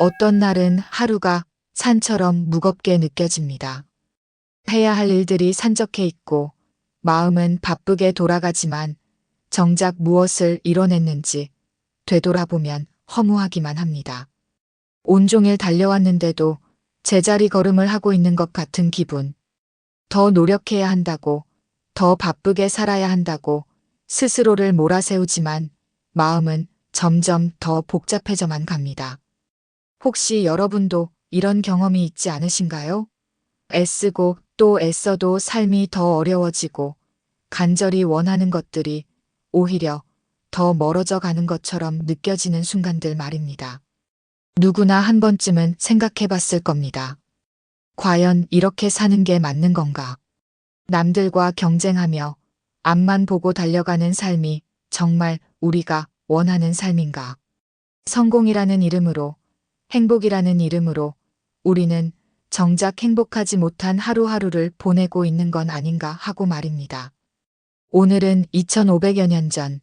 어떤 날은 하루가 산처럼 무겁게 느껴집니다. 해야 할 일들이 산적해 있고 마음은 바쁘게 돌아가지만 정작 무엇을 이뤄냈는지 되돌아보면 허무하기만 합니다. 온종일 달려왔는데도 제자리 걸음을 하고 있는 것 같은 기분. 더 노력해야 한다고, 더 바쁘게 살아야 한다고 스스로를 몰아세우지만 마음은 점점 더 복잡해져만 갑니다. 혹시 여러분도 이런 경험이 있지 않으신가요? 애쓰고 또 애써도 삶이 더 어려워지고 간절히 원하는 것들이 오히려 더 멀어져 가는 것처럼 느껴지는 순간들 말입니다. 누구나 한 번쯤은 생각해 봤을 겁니다. 과연 이렇게 사는 게 맞는 건가? 남들과 경쟁하며 앞만 보고 달려가는 삶이 정말 우리가 원하는 삶인가? 성공이라는 이름으로, 행복이라는 이름으로 우리는 정작 행복하지 못한 하루하루를 보내고 있는 건 아닌가 하고 말입니다. 오늘은 2500여 년 전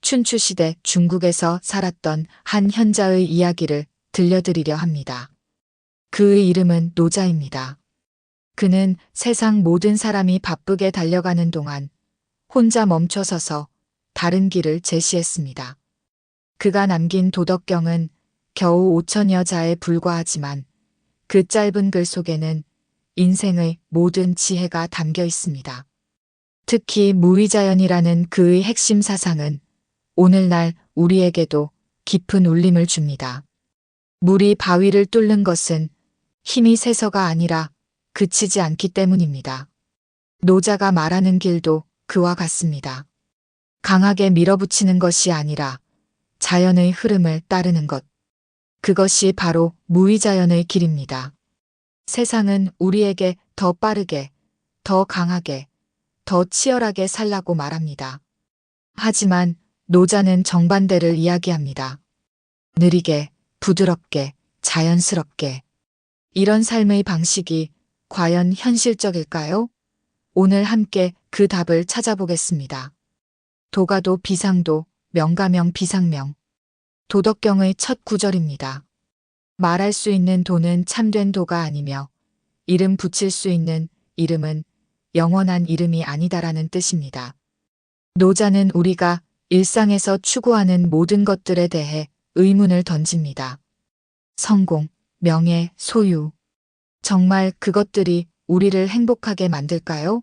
춘추시대 중국에서 살았던 한 현자의 이야기를 들려드리려 합니다. 그의 이름은 노자입니다. 그는 세상 모든 사람이 바쁘게 달려가는 동안 혼자 멈춰서서 다른 길을 제시했습니다. 그가 남긴 도덕경은 겨우 5천여 자에 불과하지만 그 짧은 글 속에는 인생의 모든 지혜가 담겨 있습니다. 특히 무위자연이라는 그의 핵심 사상은 오늘날 우리에게도 깊은 울림을 줍니다. 물이 바위를 뚫는 것은 힘이 세서가 아니라 그치지 않기 때문입니다. 노자가 말하는 길도 그와 같습니다. 강하게 밀어붙이는 것이 아니라 자연의 흐름을 따르는 것. 그것이 바로 무위자연의 길입니다. 세상은 우리에게 더 빠르게, 더 강하게, 더 치열하게 살라고 말합니다. 하지만 노자는 정반대를 이야기합니다. 느리게, 부드럽게, 자연스럽게. 이런 삶의 방식이 과연 현실적일까요? 오늘 함께 그 답을 찾아보겠습니다. 도가도 비상도, 명가명 비상명. 도덕경의 첫 구절입니다. 말할 수 있는 도는 참된 도가 아니며 이름 붙일 수 있는 이름은 영원한 이름이 아니다라는 뜻입니다. 노자는 우리가 일상에서 추구하는 모든 것들에 대해 의문을 던집니다. 성공, 명예, 소유. 정말 그것들이 우리를 행복하게 만들까요?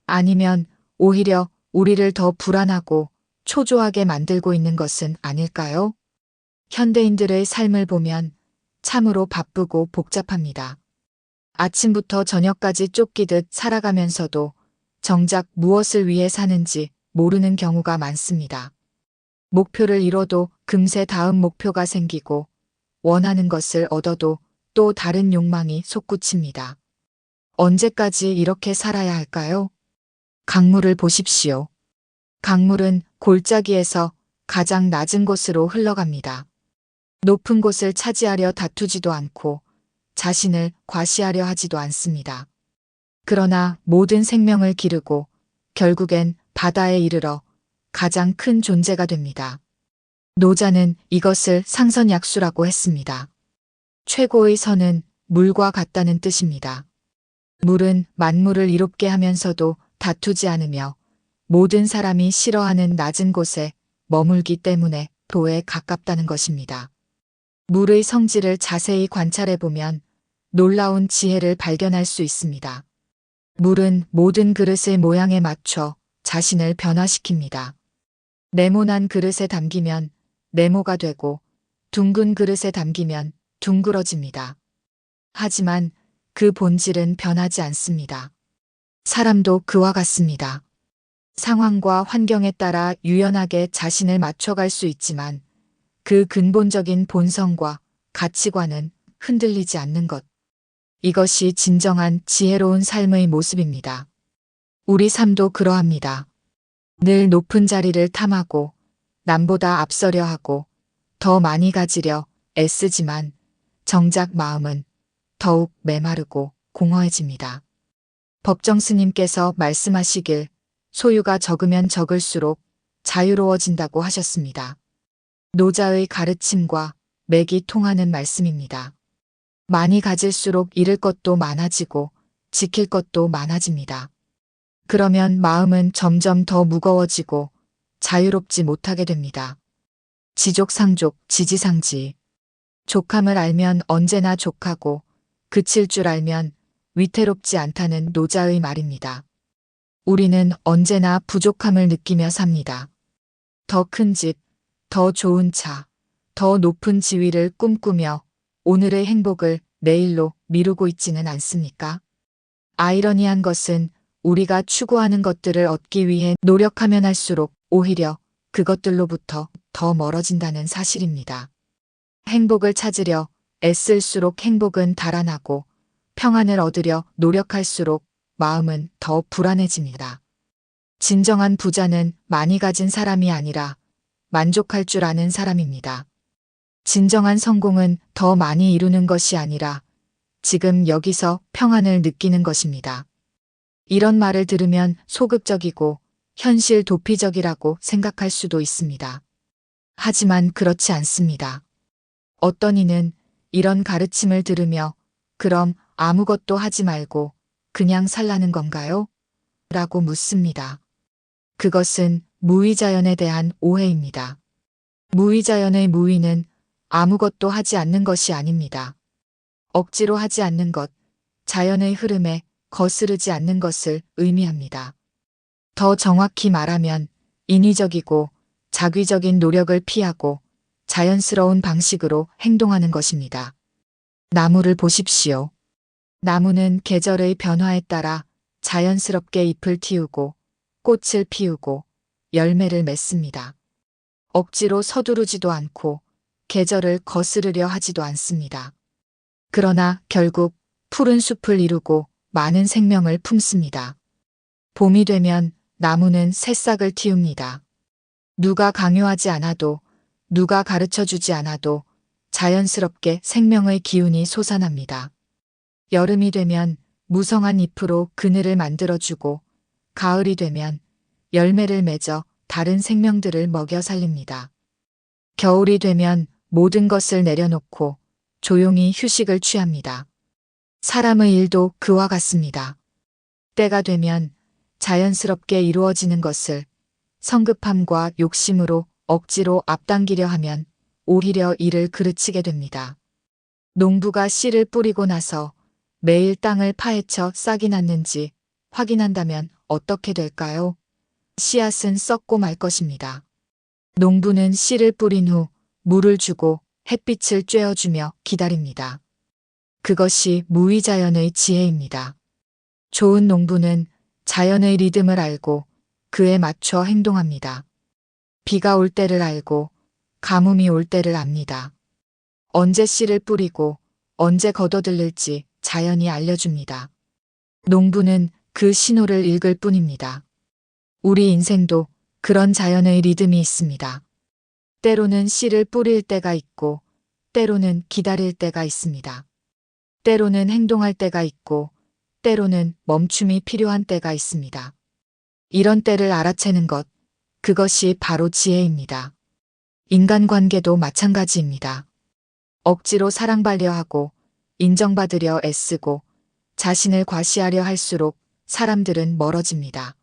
아니면 오히려 우리를 더 불안하고 초조하게 만들고 있는 것은 아닐까요? 현대인들의 삶을 보면 참으로 바쁘고 복잡합니다. 아침부터 저녁까지 쫓기듯 살아가면서도 정작 무엇을 위해 사는지 모르는 경우가 많습니다. 목표를 이뤄도 금세 다음 목표가 생기고 원하는 것을 얻어도 또 다른 욕망이 솟구칩니다. 언제까지 이렇게 살아야 할까요? 강물을 보십시오. 강물은 골짜기에서 가장 낮은 곳으로 흘러갑니다. 높은 곳을 차지하려 다투지도 않고 자신을 과시하려 하지도 않습니다. 그러나 모든 생명을 기르고 결국엔 바다에 이르러 가장 큰 존재가 됩니다. 노자는 이것을 상선약수라고 했습니다. 최고의 선은 물과 같다는 뜻입니다. 물은 만물을 이롭게 하면서도 다투지 않으며 모든 사람이 싫어하는 낮은 곳에 머물기 때문에 도에 가깝다는 것입니다. 물의 성질을 자세히 관찰해 보면 놀라운 지혜를 발견할 수 있습니다. 물은 모든 그릇의 모양에 맞춰 자신을 변화시킵니다. 네모난 그릇에 담기면 네모가 되고 둥근 그릇에 담기면 둥그러집니다. 하지만 그 본질은 변하지 않습니다. 사람도 그와 같습니다. 상황과 환경에 따라 유연하게 자신을 맞춰갈 수 있지만 그 근본적인 본성과 가치관은 흔들리지 않는 것. 이것이 진정한 지혜로운 삶의 모습입니다. 우리 삶도 그러합니다. 늘 높은 자리를 탐하고 남보다 앞서려 하고 더 많이 가지려 애쓰지만 정작 마음은 더욱 메마르고 공허해집니다. 법정 스님께서 말씀하시길 소유가 적으면 적을수록 자유로워진다고 하셨습니다. 노자의 가르침과 맥이 통하는 말씀입니다. 많이 가질수록 잃을 것도 많아지고 지킬 것도 많아집니다. 그러면 마음은 점점 더 무거워지고 자유롭지 못하게 됩니다. 지족상족, 지지상지. 족함을 알면 언제나 족하고 그칠 줄 알면 위태롭지 않다는 노자의 말입니다. 우리는 언제나 부족함을 느끼며 삽니다. 더 큰 집, 더 좋은 차, 더 높은 지위를 꿈꾸며 오늘의 행복을 내일로 미루고 있지는 않습니까? 아이러니한 것은 우리가 추구하는 것들을 얻기 위해 노력하면 할수록 오히려 그것들로부터 더 멀어진다는 사실입니다. 행복을 찾으려 애쓸수록 행복은 달아나고 평안을 얻으려 노력할수록 마음은 더 불안해집니다. 진정한 부자는 많이 가진 사람이 아니라 만족할 줄 아는 사람입니다. 진정한 성공은 더 많이 이루는 것이 아니라 지금 여기서 평안을 느끼는 것입니다. 이런 말을 들으면 소극적이고 현실 도피적이라고 생각할 수도 있습니다. 하지만 그렇지 않습니다. 어떤 이는 이런 가르침을 들으며 그럼 아무것도 하지 말고 그냥 살라는 건가요? 라고 묻습니다. 그것은 무위자연에 대한 오해입니다. 무위자연의 무위는 아무것도 하지 않는 것이 아닙니다. 억지로 하지 않는 것, 자연의 흐름에 거스르지 않는 것을 의미합니다. 더 정확히 말하면 인위적이고 자귀적인 노력을 피하고 자연스러운 방식으로 행동하는 것입니다. 나무를 보십시오. 나무는 계절의 변화에 따라 자연스럽게 잎을 틔우고 꽃을 피우고 열매를 맺습니다. 억지로 서두르지도 않고 계절을 거스르려 하지도 않습니다. 그러나 결국 푸른 숲을 이루고 많은 생명을 품습니다. 봄이 되면 나무는 새싹을 틔웁니다. 누가 강요하지 않아도 누가 가르쳐주지 않아도 자연스럽게 생명의 기운이 솟아납니다. 여름이 되면 무성한 잎으로 그늘을 만들어주고 가을이 되면 열매를 맺어 다른 생명들을 먹여 살립니다. 겨울이 되면 모든 것을 내려놓고 조용히 휴식을 취합니다. 사람의 일도 그와 같습니다. 때가 되면 자연스럽게 이루어지는 것을 성급함과 욕심으로 억지로 앞당기려 하면 오히려 일을 그르치게 됩니다. 농부가 씨를 뿌리고 나서 매일 땅을 파헤쳐 싹이 났는지 확인한다면 어떻게 될까요? 씨앗은 썩고 말 것입니다. 농부는 씨를 뿌린 후 물을 주고 햇빛을 쬐어주며 기다립니다. 그것이 무위자연의 지혜입니다. 좋은 농부는 자연의 리듬을 알고 그에 맞춰 행동합니다. 비가 올 때를 알고 가뭄이 올 때를 압니다. 언제 씨를 뿌리고 언제 걷어들릴지 자연이 알려줍니다. 농부는 그 신호를 읽을 뿐입니다. 우리 인생도 그런 자연의 리듬이 있습니다. 때로는 씨를 뿌릴 때가 있고 때로는 기다릴 때가 있습니다. 때로는 행동할 때가 있고 때로는 멈춤이 필요한 때가 있습니다. 이런 때를 알아채는 것, 그것이 바로 지혜입니다. 인간관계도 마찬가지입니다. 억지로 사랑받려 하고 인정받으려 애쓰고 자신을 과시하려 할수록 사람들은 멀어집니다.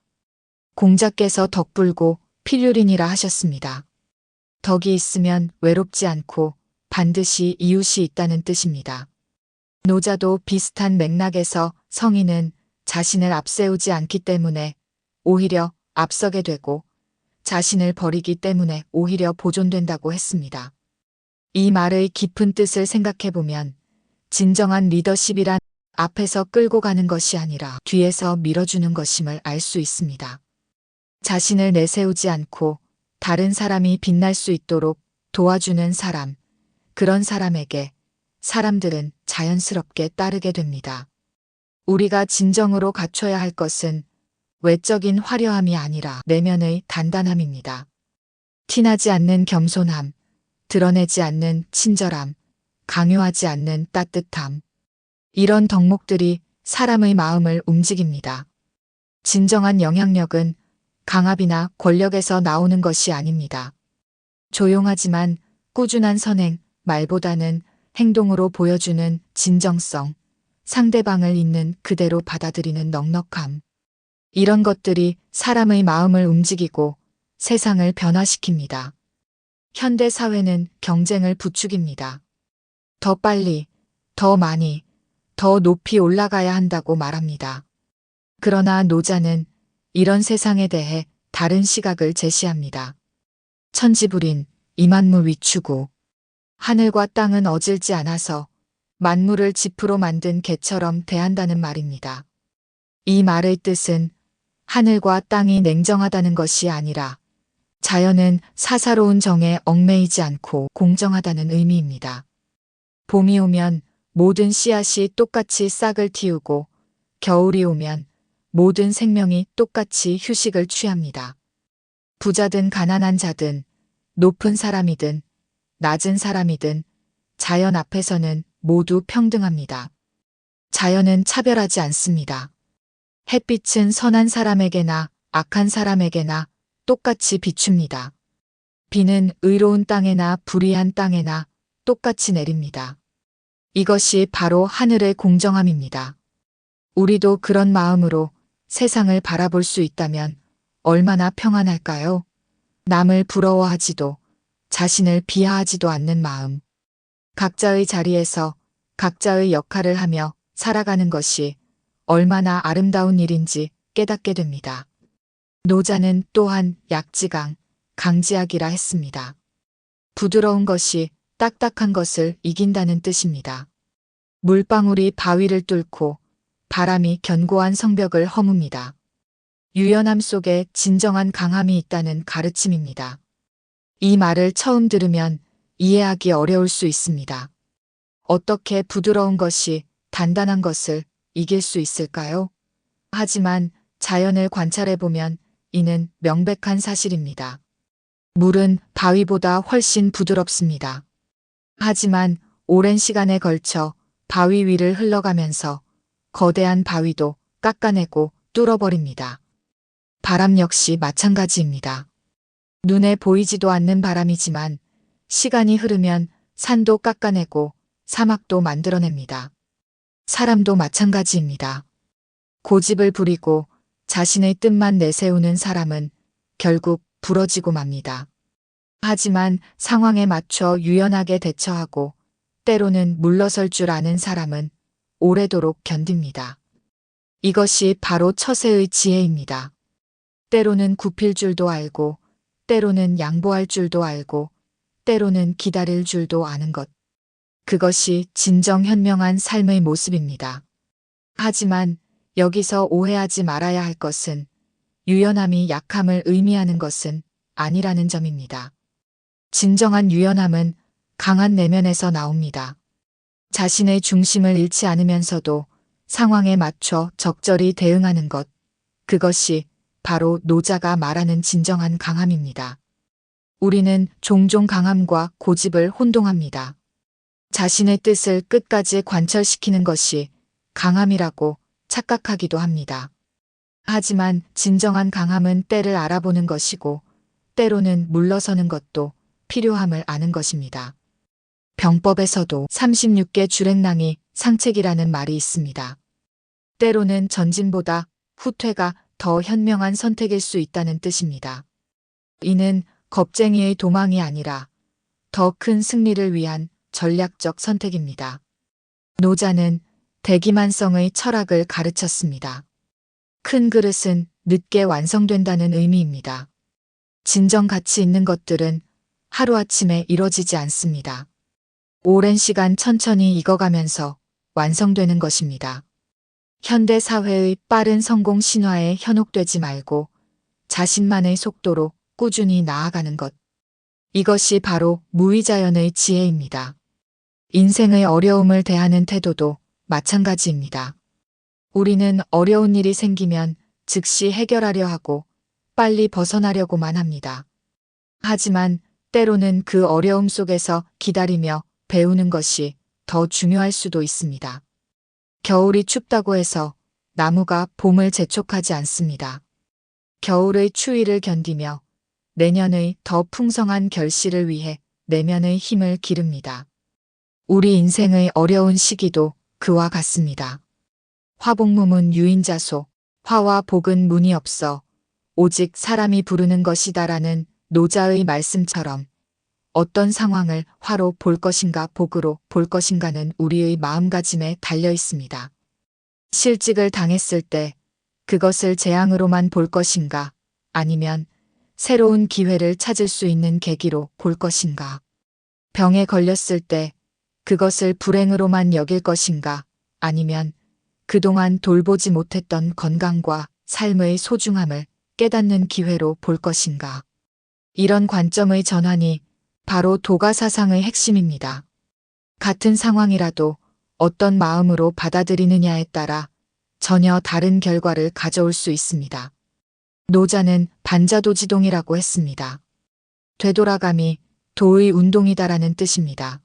공자께서 덕불고 필유린이라 하셨습니다. 덕이 있으면 외롭지 않고 반드시 이웃이 있다는 뜻입니다. 노자도 비슷한 맥락에서 성인은 자신을 앞세우지 않기 때문에 오히려 앞서게 되고 자신을 버리기 때문에 오히려 보존된다고 했습니다. 이 말의 깊은 뜻을 생각해보면 진정한 리더십이란 앞에서 끌고 가는 것이 아니라 뒤에서 밀어주는 것임을 알 수 있습니다. 자신을 내세우지 않고 다른 사람이 빛날 수 있도록 도와주는 사람, 그런 사람에게 사람들은 자연스럽게 따르게 됩니다. 우리가 진정으로 갖춰야 할 것은 외적인 화려함이 아니라 내면의 단단함입니다. 티나지 않는 겸손함, 드러내지 않는 친절함, 강요하지 않는 따뜻함. 이런 덕목들이 사람의 마음을 움직입니다. 진정한 영향력은 강압이나 권력에서 나오는 것이 아닙니다. 조용하지만 꾸준한 선행, 말보다는 행동으로 보여주는 진정성, 상대방을 있는 그대로 받아들이는 넉넉함. 이런 것들이 사람의 마음을 움직이고 세상을 변화시킵니다. 현대 사회는 경쟁을 부추깁니다. 더 빨리, 더 많이, 더 높이 올라가야 한다고 말합니다. 그러나 노자는 이런 세상에 대해 다른 시각을 제시합니다. 천지불인, 이만무 위추구. 하늘과 땅은 어질지 않아서 만물을 지프로 만든 개처럼 대한다는 말입니다. 이 말의 뜻은 하늘과 땅이 냉정하다는 것이 아니라 자연은 사사로운 정에 얽매이지 않고 공정하다는 의미입니다. 봄이 오면 모든 씨앗이 똑같이 싹을 틔우고 겨울이 오면 모든 생명이 똑같이 휴식을 취합니다. 부자든 가난한 자든 높은 사람이든 낮은 사람이든 자연 앞에서는 모두 평등합니다. 자연은 차별하지 않습니다. 햇빛은 선한 사람에게나 악한 사람에게나 똑같이 비춥니다. 비는 의로운 땅에나 불의한 땅에나 똑같이 내립니다. 이것이 바로 하늘의 공정함입니다. 우리도 그런 마음으로 세상을 바라볼 수 있다면 얼마나 평안할까요? 남을 부러워하지도 자신을 비하하지도 않는 마음. 각자의 자리에서 각자의 역할을 하며 살아가는 것이 얼마나 아름다운 일인지 깨닫게 됩니다. 노자는 또한 약지강, 강지약이라 했습니다. 부드러운 것이 딱딱한 것을 이긴다는 뜻입니다. 물방울이 바위를 뚫고 바람이 견고한 성벽을 허뭅니다. 유연함 속에 진정한 강함이 있다는 가르침입니다. 이 말을 처음 들으면 이해하기 어려울 수 있습니다. 어떻게 부드러운 것이 단단한 것을 이길 수 있을까요? 하지만 자연을 관찰해보면 이는 명백한 사실입니다. 물은 바위보다 훨씬 부드럽습니다. 하지만 오랜 시간에 걸쳐 바위 위를 흘러가면서 거대한 바위도 깎아내고 뚫어버립니다. 바람 역시 마찬가지입니다. 눈에 보이지도 않는 바람이지만 시간이 흐르면 산도 깎아내고 사막도 만들어냅니다. 사람도 마찬가지입니다. 고집을 부리고 자신의 뜻만 내세우는 사람은 결국 부러지고 맙니다. 하지만 상황에 맞춰 유연하게 대처하고 때로는 물러설 줄 아는 사람은 오래도록 견딥니다. 이것이 바로 처세의 지혜입니다. 때로는 굽힐 줄도 알고 때로는 양보할 줄도 알고 때로는 기다릴 줄도 아는 것. 그것이 진정 현명한 삶의 모습입니다. 하지만 여기서 오해하지 말아야 할 것은 유연함이 약함을 의미하는 것은 아니라는 점입니다. 진정한 유연함은 강한 내면에서 나옵니다. 자신의 중심을 잃지 않으면서도 상황에 맞춰 적절히 대응하는 것. 그것이 바로 노자가 말하는 진정한 강함입니다. 우리는 종종 강함과 고집을 혼동합니다. 자신의 뜻을 끝까지 관철시키는 것이 강함이라고 착각하기도 합니다. 하지만 진정한 강함은 때를 알아보는 것이고 때로는 물러서는 것도 필요함을 아는 것입니다. 병법에서도 36개 주랭랑이 상책이라는 말이 있습니다. 때로는 전진보다 후퇴가 더 현명한 선택일 수 있다는 뜻입니다. 이는 겁쟁이의 도망이 아니라 더 큰 승리를 위한 전략적 선택입니다. 노자는 대기만성의 철학을 가르쳤습니다. 큰 그릇은 늦게 완성된다는 의미입니다. 진정 가치 있는 것들은 하루아침에 이뤄지지 않습니다. 오랜 시간 천천히 익어가면서 완성되는 것입니다. 현대 사회의 빠른 성공 신화에 현혹되지 말고 자신만의 속도로 꾸준히 나아가는 것. 이것이 바로 무위자연의 지혜입니다. 인생의 어려움을 대하는 태도도 마찬가지입니다. 우리는 어려운 일이 생기면 즉시 해결하려 하고 빨리 벗어나려고만 합니다. 하지만 때로는 그 어려움 속에서 기다리며 배우는 것이 더 중요할 수도 있습니다. 겨울이 춥다고 해서 나무가 봄을 재촉하지 않습니다. 겨울의 추위를 견디며 내년의 더 풍성한 결실을 위해 내면의 힘을 기릅니다. 우리 인생의 어려운 시기도 그와 같습니다. 화복무문 유인자소, 화와 복은 문이 없어 오직 사람이 부르는 것이다라는 노자의 말씀처럼 어떤 상황을 화로 볼 것인가 복으로 볼 것인가는 우리의 마음가짐에 달려 있습니다. 실직을 당했을 때 그것을 재앙으로만 볼 것인가 아니면 새로운 기회를 찾을 수 있는 계기로 볼 것인가. 병에 걸렸을 때 그것을 불행으로만 여길 것인가 아니면 그동안 돌보지 못했던 건강과 삶의 소중함을 깨닫는 기회로 볼 것인가. 이런 관점의 전환이 바로 도가사상의 핵심입니다. 같은 상황이라도 어떤 마음으로 받아들이느냐에 따라 전혀 다른 결과를 가져올 수 있습니다. 노자는 반자도지동이라고 했습니다. 되돌아감이 도의 운동이다라는 뜻입니다.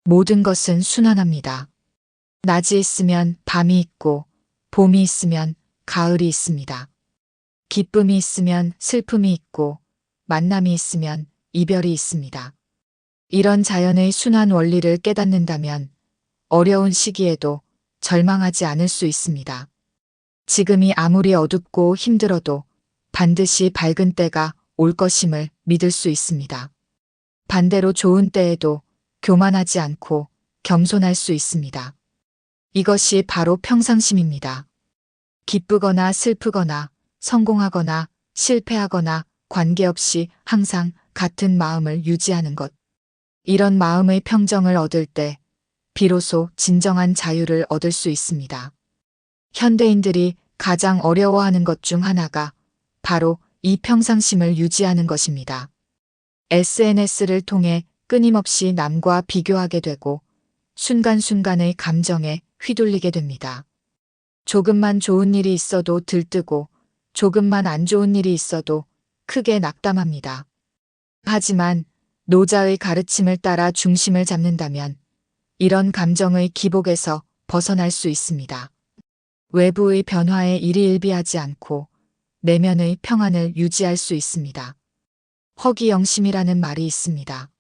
모든 것은 순환합니다. 낮이 있으면 밤이 있고 봄이 있으면 가을이 있습니다. 기쁨이 있으면 슬픔이 있고 만남이 있으면 이별이 있습니다. 이런 자연의 순환 원리를 깨닫는다면 어려운 시기에도 절망하지 않을 수 있습니다. 지금이 아무리 어둡고 힘들어도 반드시 밝은 때가 올 것임을 믿을 수 있습니다. 반대로 좋은 때에도 교만하지 않고 겸손할 수 있습니다. 이것이 바로 평상심입니다. 기쁘거나 슬프거나 성공하거나 실패하거나 관계없이 항상 같은 마음을 유지하는 것. 이런 마음의 평정을 얻을 때 비로소 진정한 자유를 얻을 수 있습니다. 현대인들이 가장 어려워하는 것 중 하나가 바로 이 평상심을 유지하는 것입니다. SNS를 통해 끊임없이 남과 비교하게 되고 순간순간의 감정에 휘둘리게 됩니다. 조금만 좋은 일이 있어도 들뜨고 조금만 안 좋은 일이 있어도 크게 낙담합니다. 하지만 노자의 가르침을 따라 중심을 잡는다면 이런 감정의 기복에서 벗어날 수 있습니다. 외부의 변화에 일희일비하지 않고 내면의 평안을 유지할 수 있습니다. 허기영심이라는 말이 있습니다.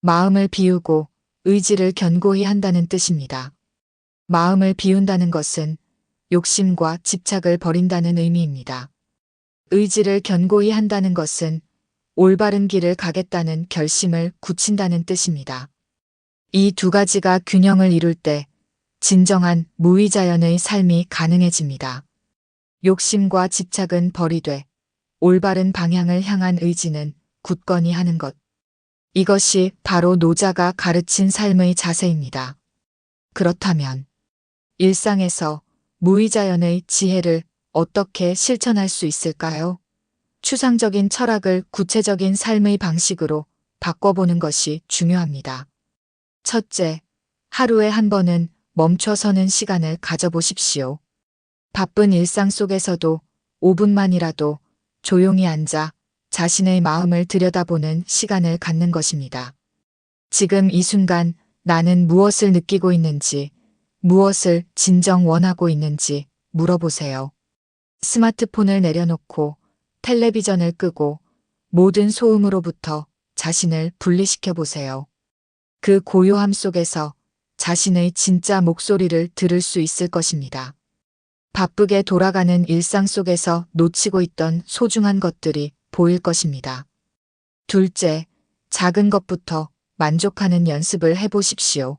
마음을 비우고 의지를 견고히 한다는 뜻입니다. 마음을 비운다는 것은 욕심과 집착을 버린다는 의미입니다. 의지를 견고히 한다는 것은 올바른 길을 가겠다는 결심을 굳힌다는 뜻입니다. 이 두 가지가 균형을 이룰 때 진정한 무위자연의 삶이 가능해집니다. 욕심과 집착은 버리되 올바른 방향을 향한 의지는 굳건히 하는 것. 이것이 바로 노자가 가르친 삶의 자세입니다. 그렇다면 일상에서 무위자연의 지혜를 어떻게 실천할 수 있을까요? 추상적인 철학을 구체적인 삶의 방식으로 바꿔보는 것이 중요합니다. 첫째, 하루에 한 번은 멈춰서는 시간을 가져보십시오. 바쁜 일상 속에서도 5분만이라도 조용히 앉아 자신의 마음을 들여다보는 시간을 갖는 것입니다. 지금 이 순간 나는 무엇을 느끼고 있는지, 무엇을 진정 원하고 있는지 물어보세요. 스마트폰을 내려놓고 텔레비전을 끄고 모든 소음으로부터 자신을 분리시켜 보세요. 그 고요함 속에서 자신의 진짜 목소리를 들을 수 있을 것입니다. 바쁘게 돌아가는 일상 속에서 놓치고 있던 소중한 것들이 보일 것입니다. 둘째, 작은 것부터 만족하는 연습을 해보십시오.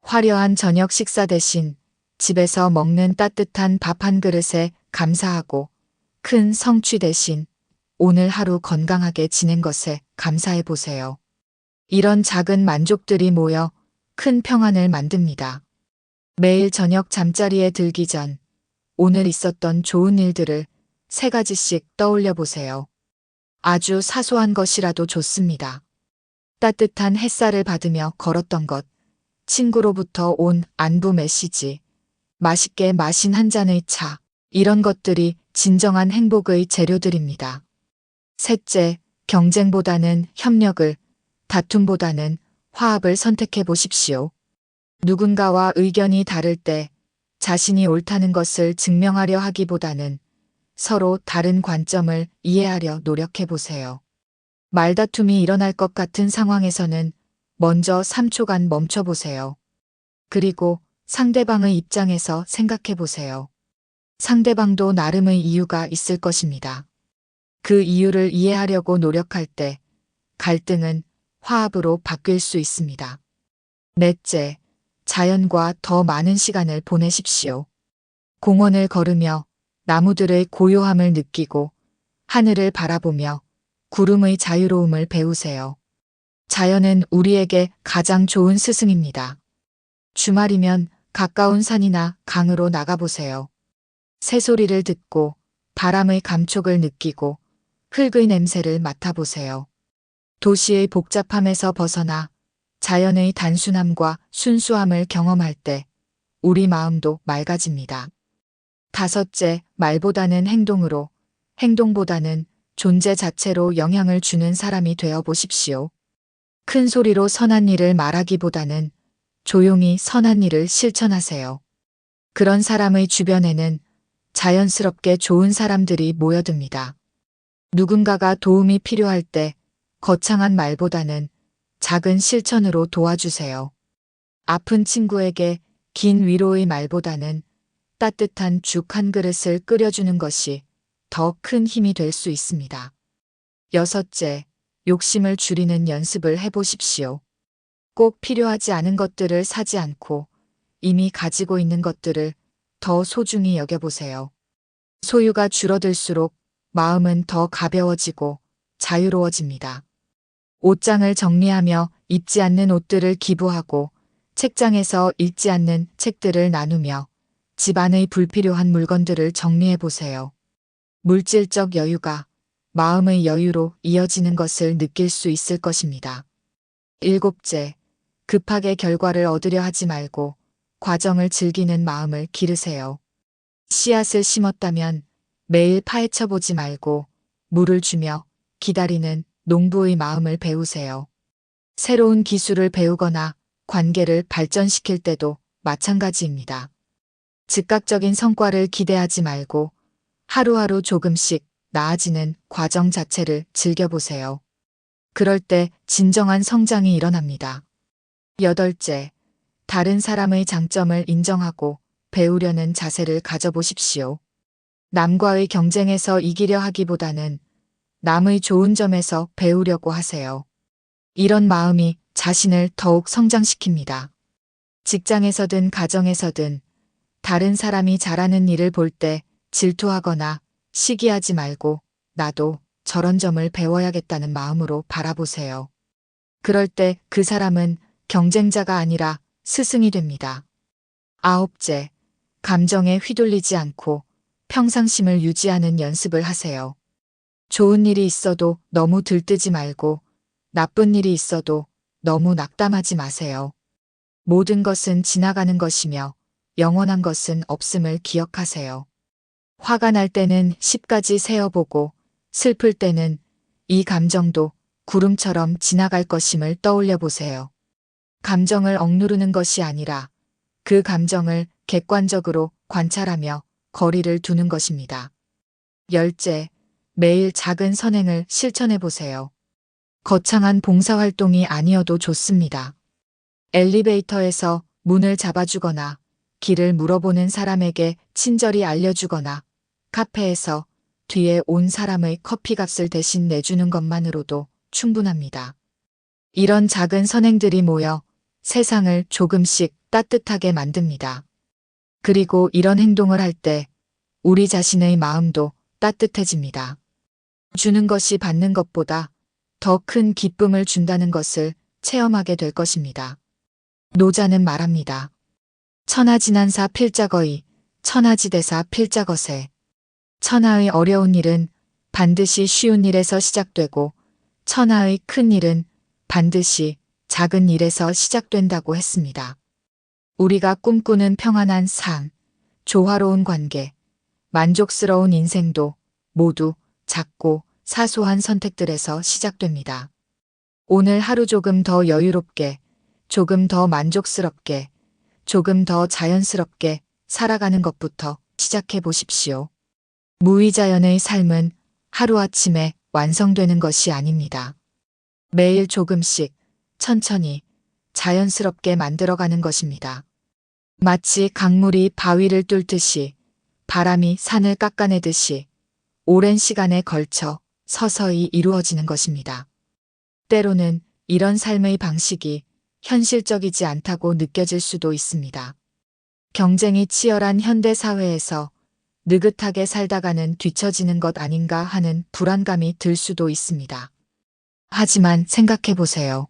화려한 저녁 식사 대신 집에서 먹는 따뜻한 밥 한 그릇에 감사하고 큰 성취 대신 오늘 하루 건강하게 지낸 것에 감사해 보세요. 이런 작은 만족들이 모여 큰 평안을 만듭니다. 매일 저녁 잠자리에 들기 전 오늘 있었던 좋은 일들을 3가지씩 떠올려 보세요. 아주 사소한 것이라도 좋습니다. 따뜻한 햇살을 받으며 걸었던 것, 친구로부터 온 안부 메시지, 맛있게 마신 한 잔의 차, 이런 것들이 진정한 행복의 재료들입니다. 셋째, 경쟁보다는 협력을, 다툼보다는 화합을 선택해 보십시오. 누군가와 의견이 다를 때 자신이 옳다는 것을 증명하려 하기보다는 서로 다른 관점을 이해하려 노력해 보세요. 말다툼이 일어날 것 같은 상황에서는 먼저 3초간 멈춰보세요. 그리고 상대방의 입장에서 생각해 보세요. 상대방도 나름의 이유가 있을 것입니다. 그 이유를 이해하려고 노력할 때 갈등은 화합으로 바뀔 수 있습니다. 넷째, 자연과 더 많은 시간을 보내십시오. 공원을 걸으며 나무들의 고요함을 느끼고 하늘을 바라보며 구름의 자유로움을 배우세요. 자연은 우리에게 가장 좋은 스승입니다. 주말이면 가까운 산이나 강으로 나가보세요. 새소리를 듣고 바람의 감촉을 느끼고 흙의 냄새를 맡아보세요. 도시의 복잡함에서 벗어나 자연의 단순함과 순수함을 경험할 때 우리 마음도 맑아집니다. 다섯째, 말보다는 행동으로, 행동보다는 존재 자체로 영향을 주는 사람이 되어 보십시오. 큰 소리로 선한 일을 말하기보다는 조용히 선한 일을 실천하세요. 그런 사람의 주변에는 자연스럽게 좋은 사람들이 모여듭니다. 누군가가 도움이 필요할 때 거창한 말보다는 작은 실천으로 도와주세요. 아픈 친구에게 긴 위로의 말보다는 따뜻한 죽 한 그릇을 끓여주는 것이 더 큰 힘이 될 수 있습니다. 여섯째, 욕심을 줄이는 연습을 해보십시오. 꼭 필요하지 않은 것들을 사지 않고 이미 가지고 있는 것들을 더 소중히 여겨보세요. 소유가 줄어들수록 마음은 더 가벼워지고 자유로워집니다. 옷장을 정리하며 입지 않는 옷들을 기부하고 책장에서 읽지 않는 책들을 나누며 집안의 불필요한 물건들을 정리해 보세요. 물질적 여유가 마음의 여유로 이어지는 것을 느낄 수 있을 것입니다. 일곱째, 급하게 결과를 얻으려 하지 말고 과정을 즐기는 마음을 기르세요. 씨앗을 심었다면 매일 파헤쳐 보지 말고 물을 주며 기다리는 농부의 마음을 배우세요. 새로운 기술을 배우거나 관계를 발전시킬 때도 마찬가지입니다. 즉각적인 성과를 기대하지 말고 하루하루 조금씩 나아지는 과정 자체를 즐겨보세요. 그럴 때 진정한 성장이 일어납니다. 여덟째, 다른 사람의 장점을 인정하고 배우려는 자세를 가져보십시오. 남과의 경쟁에서 이기려 하기보다는 남의 좋은 점에서 배우려고 하세요. 이런 마음이 자신을 더욱 성장시킵니다. 직장에서든 가정에서든 다른 사람이 잘하는 일을 볼 때 질투하거나 시기하지 말고 나도 저런 점을 배워야겠다는 마음으로 바라보세요. 그럴 때 그 사람은 경쟁자가 아니라 스승이 됩니다. 아홉째, 감정에 휘둘리지 않고 평상심을 유지하는 연습을 하세요. 좋은 일이 있어도 너무 들뜨지 말고 나쁜 일이 있어도 너무 낙담하지 마세요. 모든 것은 지나가는 것이며 영원한 것은 없음을 기억하세요. 화가 날 때는 10까지 세어보고 슬플 때는 이 감정도 구름처럼 지나갈 것임을 떠올려 보세요. 감정을 억누르는 것이 아니라 그 감정을 객관적으로 관찰하며 거리를 두는 것입니다. 열째, 매일 작은 선행을 실천해 보세요. 거창한 봉사활동이 아니어도 좋습니다. 엘리베이터에서 문을 잡아주거나 길을 물어보는 사람에게 친절히 알려주거나 카페에서 뒤에 온 사람의 커피값을 대신 내주는 것만으로도 충분합니다. 이런 작은 선행들이 모여 세상을 조금씩 따뜻하게 만듭니다. 그리고 이런 행동을 할 때 우리 자신의 마음도 따뜻해집니다. 주는 것이 받는 것보다 더 큰 기쁨을 준다는 것을 체험하게 될 것입니다. 노자는 말합니다. 천하지난사 필자거이, 천하지대사 필자거세. 천하의 어려운 일은 반드시 쉬운 일에서 시작되고 천하의 큰 일은 반드시 작은 일에서 시작된다고 했습니다. 우리가 꿈꾸는 평안한 삶, 조화로운 관계, 만족스러운 인생도 모두 작고 사소한 선택들에서 시작됩니다. 오늘 하루 조금 더 여유롭게, 조금 더 만족스럽게, 조금 더 자연스럽게 살아가는 것부터 시작해 보십시오. 무의자연의 삶은 하루아침에 완성되는 것이 아닙니다. 매일 조금씩 천천히 자연스럽게 만들어가는 것입니다. 마치 강물이 바위를 뚫듯이, 바람이 산을 깎아내듯이 오랜 시간에 걸쳐 서서히 이루어지는 것입니다. 때로는 이런 삶의 방식이 현실적이지 않다고 느껴질 수도 있습니다. 경쟁이 치열한 현대 사회에서 느긋하게 살다가는 뒤처지는 것 아닌가 하는 불안감이 들 수도 있습니다. 하지만 생각해 보세요.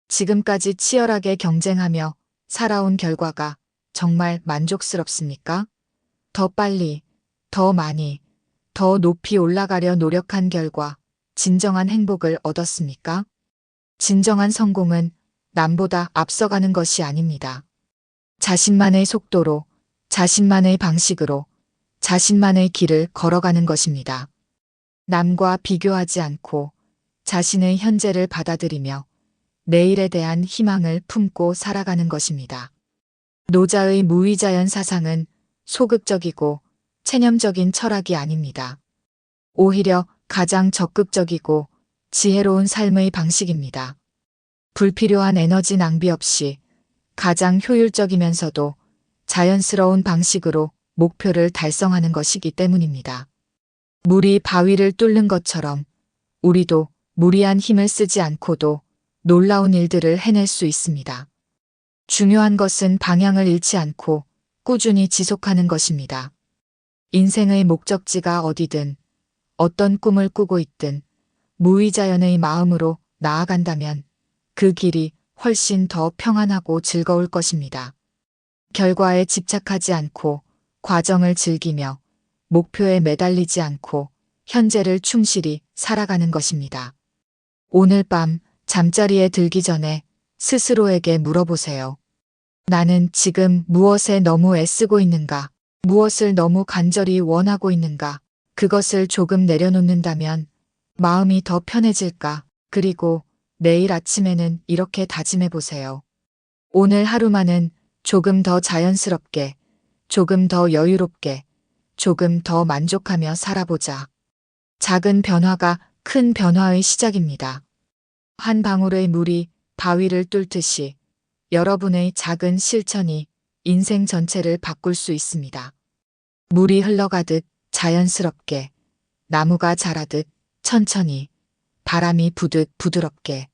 지금까지 치열하게 경쟁하며 살아온 결과가 정말 만족스럽습니까? 더 빨리, 더 많이, 더 높이 올라가려 노력한 결과 진정한 행복을 얻었습니까? 진정한 성공은 남보다 앞서가는 것이 아닙니다. 자신만의 속도로, 자신만의 방식으로, 자신만의 길을 걸어가는 것입니다. 남과 비교하지 않고 자신의 현재를 받아들이며 내일에 대한 희망을 품고 살아가는 것입니다. 노자의 무위자연 사상은 소극적이고 체념적인 철학이 아닙니다. 오히려 가장 적극적이고 지혜로운 삶의 방식입니다. 불필요한 에너지 낭비 없이 가장 효율적이면서도 자연스러운 방식으로 목표를 달성하는 것이기 때문입니다. 물이 바위를 뚫는 것처럼 우리도 무리한 힘을 쓰지 않고도 놀라운 일들을 해낼 수 있습니다. 중요한 것은 방향을 잃지 않고 꾸준히 지속하는 것입니다. 인생의 목적지가 어디든 어떤 꿈을 꾸고 있든 무위자연의 마음으로 나아간다면 그 길이 훨씬 더 평안하고 즐거울 것입니다. 결과에 집착하지 않고 과정을 즐기며 목표에 매달리지 않고 현재를 충실히 살아가는 것입니다. 오늘 밤 잠자리에 들기 전에 스스로에게 물어보세요. 나는 지금 무엇에 너무 애쓰고 있는가? 무엇을 너무 간절히 원하고 있는가? 그것을 조금 내려놓는다면 마음이 더 편해질까? 그리고 내일 아침에는 이렇게 다짐해 보세요. 오늘 하루만은 조금 더 자연스럽게, 조금 더 여유롭게, 조금 더 만족하며 살아보자. 작은 변화가 큰 변화의 시작입니다. 한 방울의 물이 바위를 뚫듯이 여러분의 작은 실천이 인생 전체를 바꿀 수 있습니다. 물이 흘러가듯 자연스럽게, 나무가 자라듯 천천히, 바람이 부듯 부드럽게.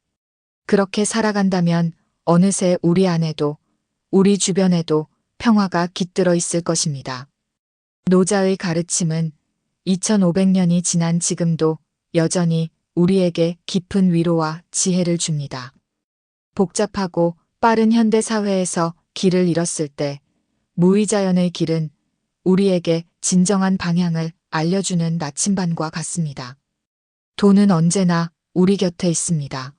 그렇게 살아간다면 어느새 우리 안에도, 우리 주변에도 평화가 깃들어 있을 것입니다. 노자의 가르침은 2500년이 지난 지금도 여전히 우리에게 깊은 위로와 지혜를 줍니다. 복잡하고 빠른 현대 사회에서 길을 잃었을 때 무위자연의 길은 우리에게 진정한 방향을 알려주는 나침반과 같습니다. 돈은 언제나 우리 곁에 있습니다.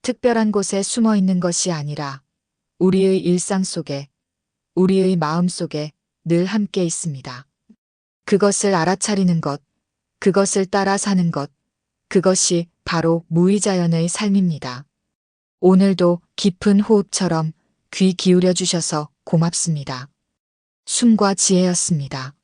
특별한 곳에 숨어 있는 것이 아니라 우리의 일상 속에, 우리의 마음 속에 늘 함께 있습니다. 그것을 알아차리는 것, 그것을 따라 사는 것, 그것이 바로 무위자연의 삶입니다. 오늘도 깊은 호흡처럼 귀 기울여 주셔서 고맙습니다. 숨과 지혜였습니다.